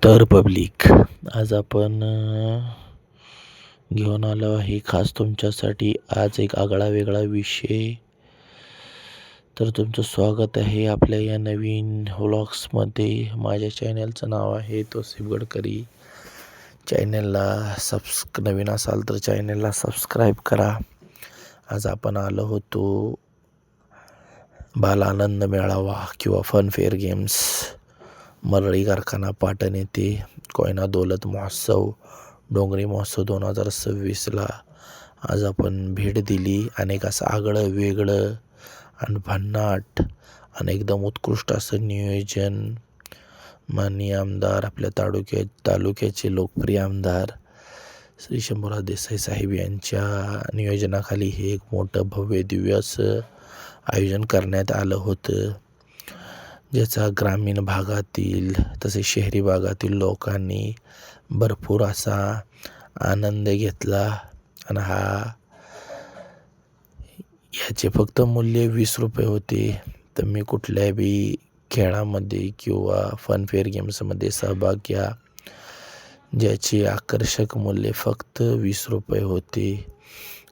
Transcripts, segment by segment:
तर पब्लिक आज आपण घेऊन आलो आहे खास तुमच्यासाठी आज एक आगळा वेगळा विषय. तर तुमचं स्वागत आहे आपल्या या नवीन व्लॉग्समध्ये. माझ्या चॅनलचं नाव आहे तोसिफ गडकरी. चॅनलला नवीन असाल तर चॅनलला सबस्क्राईब करा. आज आपण आलो होतो बालानंद मेळावा किंवा फनफेअर गेम्स मरळी कारखाना पाटण येथे कोयना दौलत महोत्सव डोंगरी महोत्सव 2026ला आज आपण भेट दिली. अनेक असं आगळं वेगळं आणि भन्नाट आणि एकदम उत्कृष्ट असं नियोजन माननीय आमदार आपल्या तालुक्याचे लोकप्रिय आमदार श्री शंभूराज देसाई साहेब यांच्या नियोजनाखाली हे एक मोठं भव्य दिव्य असं आयोजन करण्यात आलं होतं, ज्याचा ग्रामीण भागातील तसेच शहरी भागातील लोकांनी भरपूर असा आनंद घेतला. आणि याचे फक्त मूल्य 20 रुपये होते. तर मी कुठल्या बी खेळामध्ये किंवा फनफेअर गेम्समध्ये सहभाग घ्या, ज्याचे आकर्षक मूल्य फक्त 20 रुपये होते.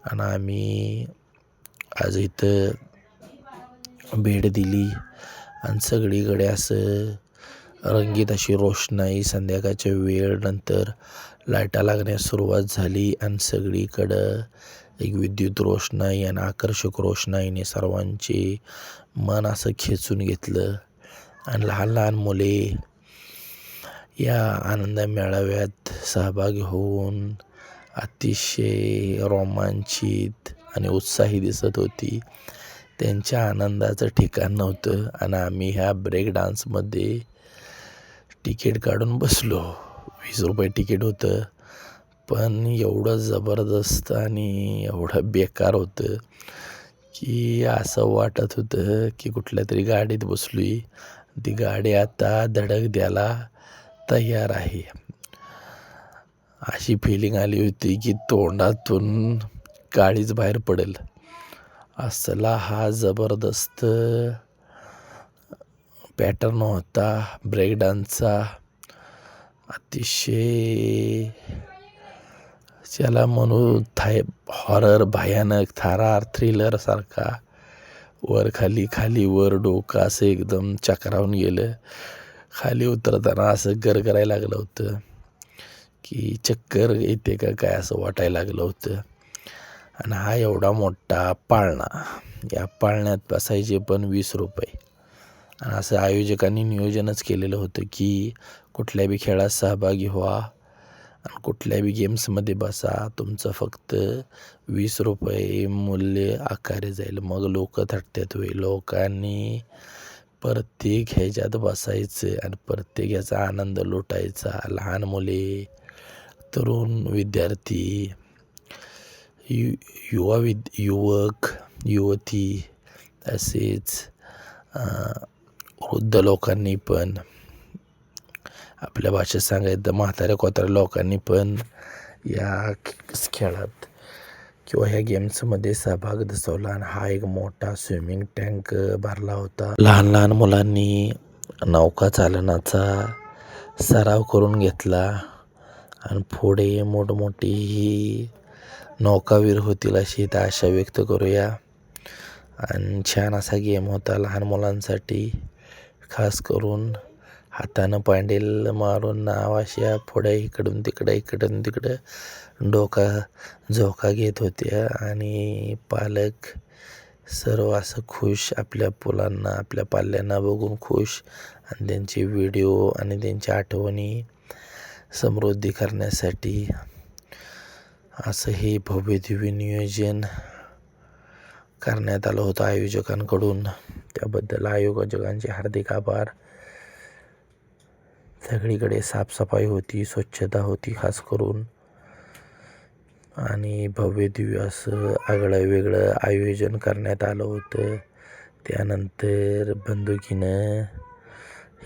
आणि आम्ही आज इथं भेट दिली आणि सगळीकडे असं रंगीत अशी रोषणाई संध्याकाळच्या वेळ नंतर लाईटा लागण्यास सुरुवात झाली आणि सगळीकडं एक विद्युत रोषणाई आणि आकर्षक रोषणाईने सर्वांचे मन असं खेचून घेतलं. आणि लहान लहान मुले या आनंद मेळाव्यात सहभागी होऊन अतिशय रोमांचित आणि उत्साही दिसत होती. त्यांच्या आनंदाचं ठिकाण नव्हतं. आणि आम्ही ह्या ब्रेक डान्समध्ये तिकीट काढून बसलो. 20 रुपये तिकीट होतं, पण एवढं जबरदस्त आणि एवढं बेकार होतं की असं वाटत होतं की कुठल्या तरी गाडीत बसलोय, ती गाडी आता धडक द्यायला तयार आहे. अशी फिलिंग आली होती की तोंडातून काळीच बाहेर पडेल. असला हा जबरदस्त पॅटर्न होता ब्रेक डान्सचा. अतिशय त्याला म्हणू हॉरर, भयानक, थरार, थ्रिलर सारखा वर खाली खाली वर डोकं असं एकदम चक्रावून गेलं. खाली उतरताना असं गरगरायला लागलं होतं की चक्कर येते का काय असं वाटायला लागलं होतं. आणि हा एवढा मोठा पाळणा, या पाळण्यात बसायचे पण 20 रुपये. आणि असं आयोजकांनी नियोजनच केलेलं होतं की कुठल्या बी खेळात सहभागी व्हा आणि कुठल्या बी गेम्समध्ये बसा, तुमचं फक्त 20 रुपये मूल्य आकारले जाईल. मग लोक थटतात होय. लोकांनी प्रत्येक ह्याच्यात बसायचं आणि प्रत्येक ह्याचा आनंद लुटायचा. लहान मुले, तरुण विद्यार्थी, युवक युवती, तसेच वृद्ध लोकांनी पण, आपल्या भाषेत सांगायचं तर म्हाताऱ्या कोताऱ्या लोकांनी पण या खेळात किंवा ह्या गेम्समध्ये सहभाग दर्शवला. आणि हा एक मोठा स्विमिंग टँक भरला होता. लहान लहान मुलांनी नौका चालनाचा सराव करून घेतला आणि पुढे मोठमोठी ही नौकावीर होतील अशी आशा व्यक्त करूया. आणि छान असा गेम होता लहान मुलांसाठी. खास करून हातानं पांडेल मारून नावाशा पुढे इकडून तिकडं डोका झोका घेत होते. आणि पालक सर्व असं खुश, आपल्या मुलांना आपल्या पाल्यांना बघून खुश आणि त्यांचे व्हिडिओ आणि त्यांच्या आठवणी समृद्धी करण्यासाठी असं हे भव्य दिव्य नियोजन करण्यात आलं होतं आयोजकांकडून. त्याबद्दल आयोजकांचे हार्दिक आभार. सगळीकडे साफसफाई होती, स्वच्छता होती खास करून. आणि भव्य दिव्य असं आगळं वेगळं आयोजन करण्यात आलं होतं. त्यानंतर बंदुकीनं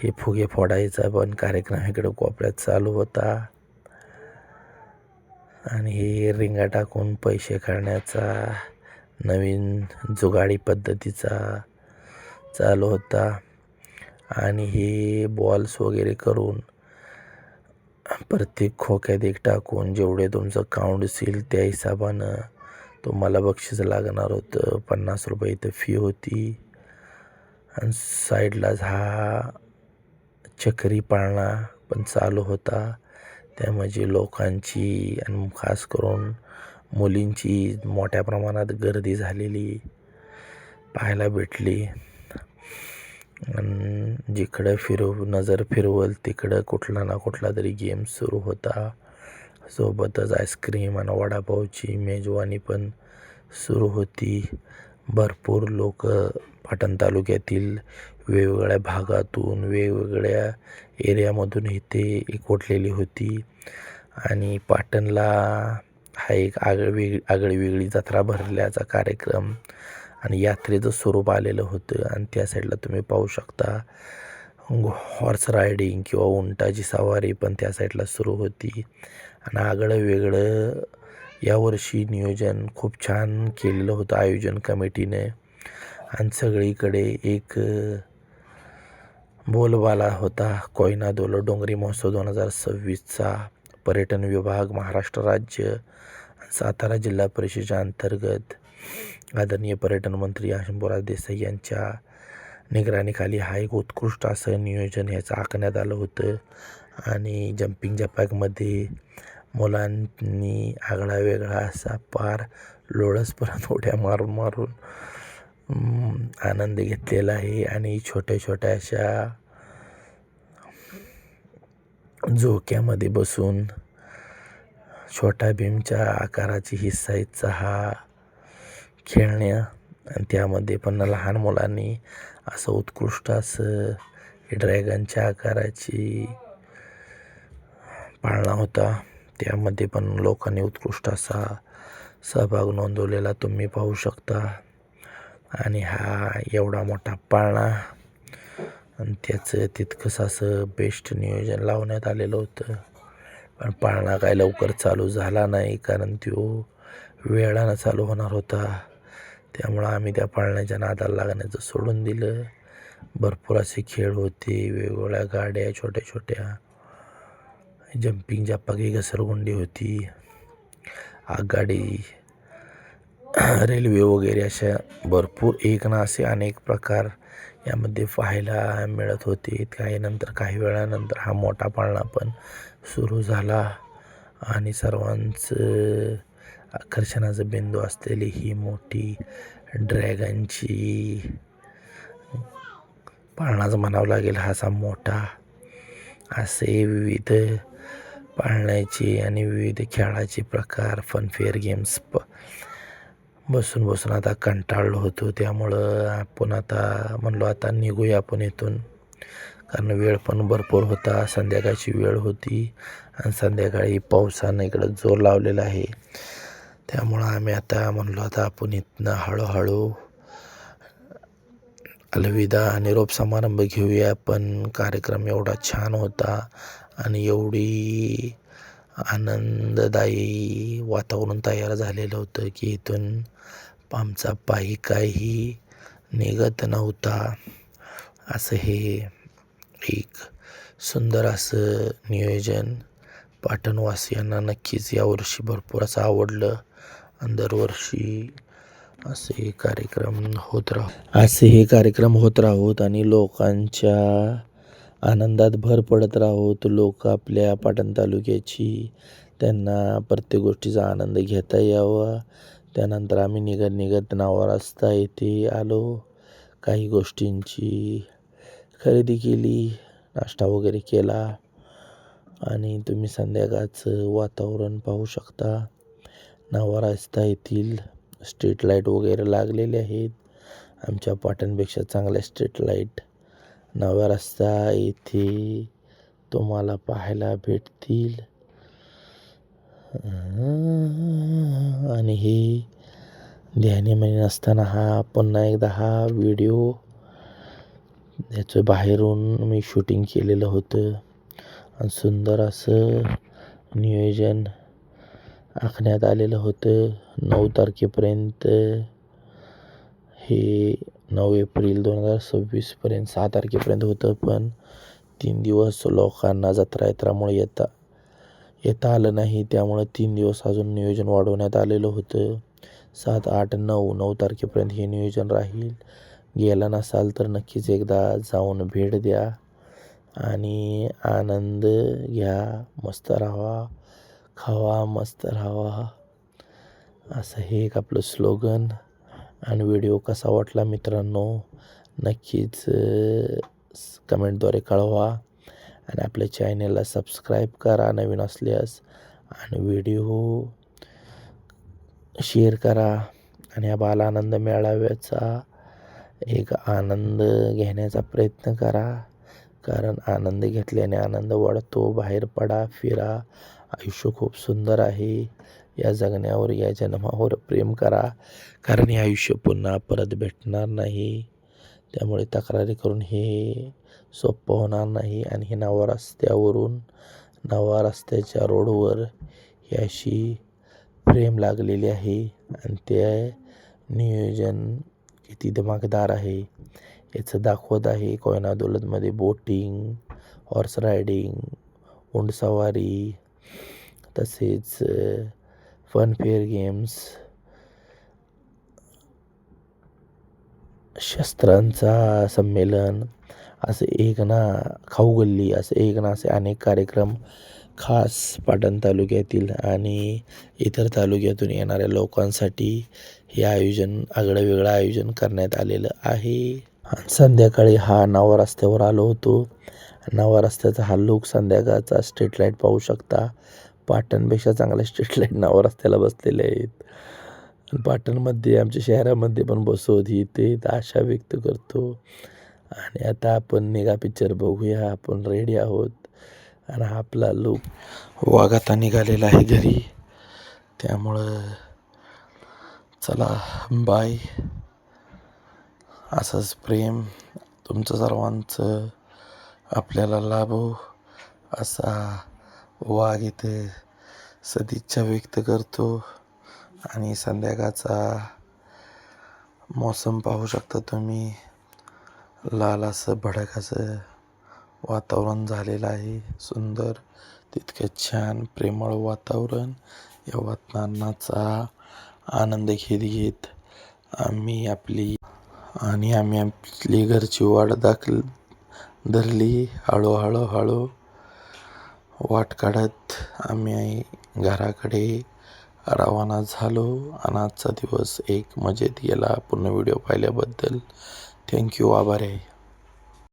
हे फुगे फोडायचा पण कार्यक्रम इकडं कोपऱ्यात चालू होता. आणि हे रिंगा टाकून पैसे काढण्याचा नवीन जुगाडी पद्धतीचा चालू होता. आणि हे बॉल्स वगैरे करून प्रत्येक खोक्यात एक टाकून जेवढे तुमचं काउंट असेल त्या हिशोबानं तुम्हाला बक्षीस लागणार होतं. 50 रुपये इथं फी होती. आणि साईडलाच हा चक्री पाळणा पण चालू होता. त्यामध्ये लोकांची आणि खास करून मुलींची मोठ्या प्रमाणात गर्दी झालेली पाहायला भेटली. आणि जिकडं नजर फिरवल तिकडं कुठला ना कुठला तरी गेम सुरू होता. सोबतच आईस्क्रीम आणि वडापावची मेजवानी पण सुरू होती. भरपूर लोक पाटण तालुक्यातील वेगवेगळ्या भागातून वेगवेगळ्या एरियामधून इथे एकवटलेली होती. आणि पाटणला हा एक आगळीवेगळी जत्रा भरल्याचा कार्यक्रम आणि यात्रेचं स्वरूप आलेलं होतं. आणि त्या साईडला तुम्ही पाहू शकता हॉर्स रायडिंग किंवा उंटाची सवारी पण त्या साईडला सुरू होती. आणि आगळं वेगळं यावर्षी नियोजन खूप छान केलेलं होतं आयोजन कमिटीने. आणि सगळीकडे एक बोलबाला होता. कोयना-दौल डोंगरी महोत्सव 2026चा पर्यटन विभाग, महाराष्ट्र राज्य, सातारा जिल्हा परिषदेच्या अंतर्गत आदरणीय पर्यटन मंत्री शंभूराज देसाई यांच्या निगराणीखाली हा एक उत्कृष्ट असं नियोजन याचं आखण्यात आलं होतं. आणि जम्पिंग जपॅकमध्ये मुलांनी आगळा वेगळा असा पार लोळसपर्यंत उड्या मारून मारून आनंद घेतलेला आहे. आणि छोट्या छोट्या अशा झोक्यामध्ये बसून छोटा भीमच्या आकाराची ही साईजचा हा खेळण्या आणि त्यामध्ये पण लहान मुलांनी असं उत्कृष्ट असं ड्रॅगनच्या आकाराची पाळणा होता. त्यामध्ये पण लोकांनी उत्कृष्ट असा सहभाग नोंदवलेला तुम्ही पाहू शकता. आणि हा एवढा मोठा पाळणा आणि त्याचं तितकंच असं बेस्ट नियोजन लावण्यात आलेलं होतं. पण पाळणा काय लवकर चालू झाला नाही, कारण तो वेळानं चालू होणार होता. त्यामुळं आम्ही त्या पाळण्याच्या नादाला लागण्याचं सोडून दिलं. भरपूर असे खेळ होते, वेगवेगळ्या गाड्या छोट्या छोट्या, जम्पिंग जपाकी घसरगुंडी होती, आगगाडी, रेल्वे वगैरे अशा भरपूर एक ना असे अनेक प्रकार यामध्ये पाहायला मिळत होते. काही वेळानंतर हा मोठा पाळणा पण सुरू झाला आणि सर्वांचं आकर्षणाचा बिंदू असलेली ही मोठी ड्रॅगनची पाळणाच म्हणावं लागेल हा असा मोठा असे विविध पाळण्याचे आणि विविध खेळाचे प्रकार फनफेअर गेम्स बसून बसून आता कंटाळलो होतो. त्यामुळं आपण आता म्हणलो आता निघूया आपण इथून, कारण वेळ पण भरपूर होता, संध्याकाळची वेळ होती आणि संध्याकाळी पावसानं इकडं जोर लावलेला आहे. त्यामुळं आम्ही आता म्हणलो आता आपण इथनं हळूहळू अलविदा निरोप समारंभ घेऊया. पण कार्यक्रम एवढा छान होता आणि एवढी आनंददायी वातावरण तयार झालेलं होतं की इथून आमचा पायी काही निघत नव्हता. असं हे एक सुंदर असं नियोजन पाटणवासियांना नक्कीच यावर्षी भरपूर असं आवडलं. आणि दरवर्षी असे हे कार्यक्रम होत राहोत आणि लोकांच्या आनंदात भर पडत राहोत. लोक आपल्या पाटण तालुक्याची त्यांना प्रत्येक गोष्टीचा आनंद घेता यावा. त्यानंतर आम्ही निघत नावा रस्ता येथे आलो. काही गोष्टींची खरेदी केली, नाश्ता वगैरे केला आणि तुम्ही संध्याकाळचं वातावरण पाहू शकता. नावा रस्ता येथील स्ट्रीट लाईट वगैरे लागलेले आहेत. आमच्या पाटणपेक्षा चांगल्या स्ट्रीट लाईट नवा रस्ता येथे तुम्हाला पाहायला भेटतील. आणि हे ध्यानीमनी नसताना पुन्हा एकदा हा व्हिडिओ याचं बाहेरून मी शूटिंग केलेलं होतं आणि सुंदर असं नियोजन आखण्यात आलेलं होतं. 9 तारखेपर्यंत हे 9 एप्रिल 2026पर्यंत 6 तारखेपर्यंत होतं. पण 3 दिवस लोकांना जत्रा यात्रामुळे येता आलं नाही. त्यामुळं 3 दिवस अजून नियोजन वाढवण्यात आलेलं होतं. 7, 8, 9 तारखेपर्यंत हे नियोजन राहील. गेला नसाल तर नक्कीच एकदा जाऊन भेट द्या आणि आनंद घ्या. मस्त राहावा, खावा, मस्त राहावा, असं हे एक आपलं स्लोगन. आणि व्हिडिओ कसा वाटला मित्रांनो नक्कीच कमेंटद्वारे कळवा. आणि आपल्या चॅनलला सबस्क्राईब करा नवीन असल्यास, आणि व्हिडिओ शेअर करा. आणि या बालआनंद मेळाव्याचा एक आनंद घेण्याचा प्रयत्न करा, कारण आनंद घेतल्याने आनंद वाढतो. बाहेर पडा, फिरा, आयुष्य खूप सुंदर आहे. या जगण्यावर, या जन्मावर प्रेम करा, कारण हे आयुष्य पुन्हा परत भेटणार नाही. त्यामुळे तक्रारी करून हे सोपं होणार नाही. आणि हे नवा रस्त्याच्या रोडवर ही अशी प्रेम लागलेली आहे. आणि ते नियोजन किती दिमागदार आहे याचं दाखवत आहे. कोयना दौलतमध्ये बोटिंग, हॉर्स रायडिंग, उंटसवारी, तसेच फनफेअर गेम्स, शस्त्रांचा संमेलन, खाऊ गल्ली, असे अनेक कार्यक्रम खास पाटण तालुक्यातील आणि इतर तालुक्यातून येणाऱ्या लोकांसाठी हे आगळं-वेगळं आयोजन करण्यात आलेलं आहे. संध्याकाळी नवा रस्त्यावर आलो होतो. नवा रस्त्याचा हा लूक संध्याकाळचा स्ट्रीट लाईट पाहू शकता. पाटणपेक्षा चांगले स्ट्रीट लाईट नवा रस्त्याला बसलेले आहेत. पाटणमध्ये, आमच्या शहरामध्ये पण बसवत ही ते आशा व्यक्त करतो. आणि आता आपण निघा पिक्चर बघूया. आपण रेडी आहोत आणि आपला लूक वागाता निघालेला आहे घरी. त्यामुळं चला बाय. असंच प्रेम तुमचं सर्वांचं आपल्याला लाभो असा वाघ इथे सदिच्छा व्यक्त करतो. आणि संध्याकाळचा मौसम पाहू शकता तुम्ही. लाल असं भडक असं वातावरण झालेलं आहे. सुंदर, तितकं छान प्रेमळ वातावरण. या वातावरणाचा आनंद घेत आम्ही आपली घरची वाट धरली. हळू वाट काढत आम्ही घराकडे रवाना झालो. आणि आजचा दिवस एक मजेत गेला. पूर्ण व्हिडिओ पाहिल्याबद्दल थँक्यू, आभार आहे.